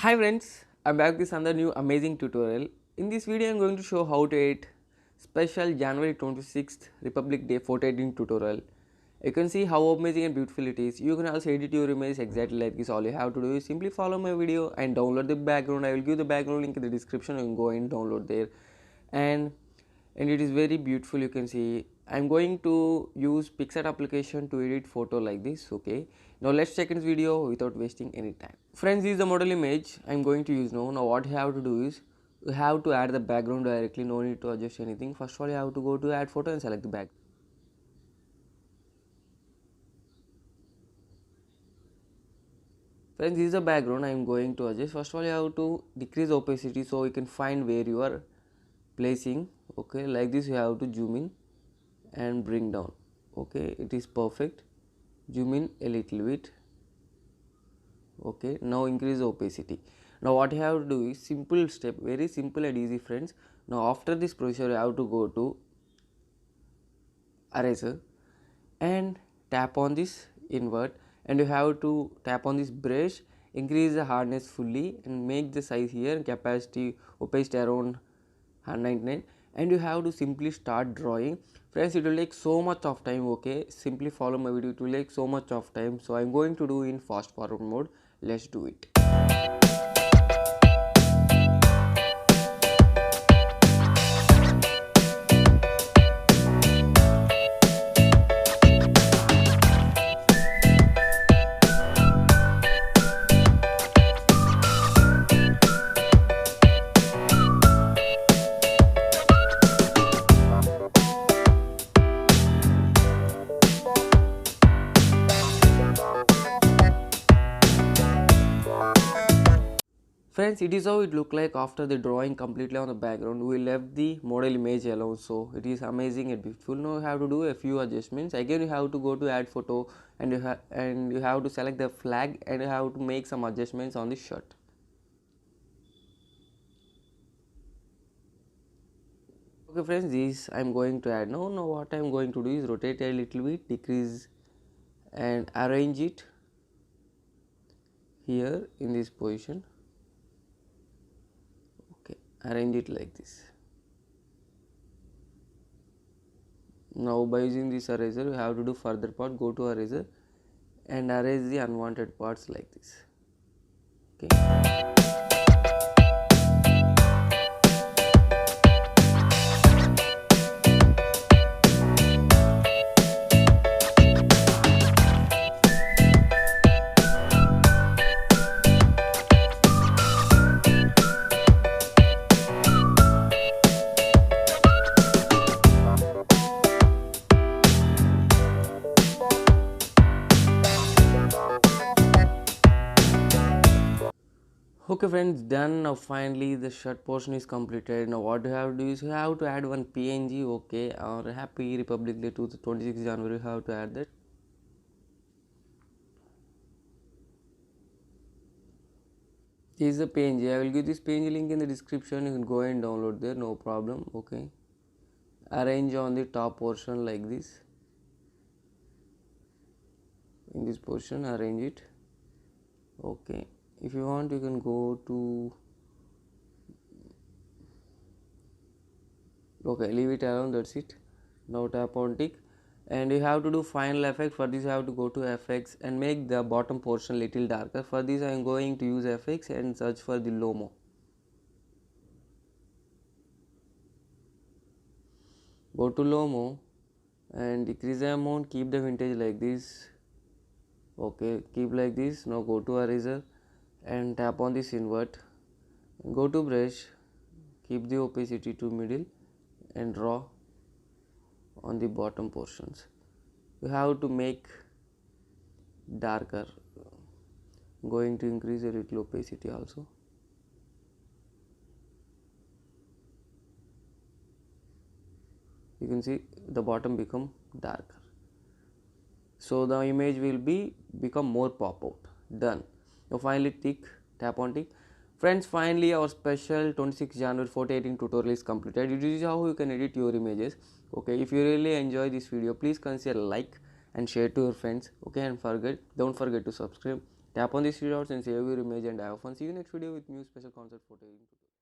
Hi friends, I'm back with another new amazing tutorial. In this video I'm going to show how to edit special January 26th Republic Day photo editing tutorial. You can see how amazing and beautiful it is. You can also edit your image exactly like this. All you have to do is simply follow my video and download the background. I will give the background link in the description. You can go and download there. And it is very beautiful. You can see I'm going to use Picsart application to edit photo like this. Okay, now let's check in this video without wasting any time. Friends, this is the model image I'm going to use now what you have to do is you have to add the background directly. No need to adjust anything. First of all, you have to go to add photo and select the back. Friends, this is the background I'm going to adjust. First of all, you have to decrease opacity so you can find where you are placing. Okay, like this you have to zoom in and bring down. Okay, it is perfect. Zoom in a little bit. Okay, now increase the opacity. Now what you have to do is simple step, very simple and easy friends. Now after this procedure you have to go to eraser and tap on this invert, and you have to tap on this brush, increase the hardness fully and make the size here capacity opacity around 199, and you have to simply start drawing. Friends, it will take so much of time. Okay, simply follow my video, it will take so much of time, so I'm going to do in fast forward mode. Let's do it. Friends, it is how it look like after the drawing completely on the background. We left the model image alone, so it is amazing and beautiful. Now you have to do a few adjustments. Again, you have to go to add photo and you have to select the flag and you have to make some adjustments on the shirt. Okay friends, this I am going to add now. Now what I am going to do is rotate a little bit, decrease and arrange it here in this position. Okay, arrange it like this. Now by using this eraser, you have to do further part. Go to eraser and erase the unwanted parts like this. Okay. Okay friends, done. Now finally the shirt portion is completed. Now what you have to do is you have to add one PNG. Okay, or Happy Republic Day to the 26th January, you have to add that. This is the PNG. I will give this PNG link in the description. You can go and download there, no problem. Okay, arrange on the top portion like this. In this portion, arrange it. Okay, if you want, you can go to. Okay, leave it alone, that's it. Now tap on tick and you have to do final effect. For this you have to go to FX and make the bottom portion little darker. For this I am going to use FX and search for the Lomo. Go to Lomo and decrease the amount, keep the vintage like this. Okay, keep like this. Now go to eraser and tap on this invert. Go to brush, keep the opacity to middle and draw on the bottom portions. You have to make darker. Going to increase a little opacity also. You can see the bottom become darker, so the image will become more pop out. Done. Now finally tap on tick. Friends, finally our special 26 January photo editing tutorial is completed. It is how you can edit your images. Okay, if you really enjoy this video, please consider like and share to your friends. Okay, and don't forget to subscribe Tap on these three dots and save your image and have fun. See you next video with new special concept photo editing tutorial.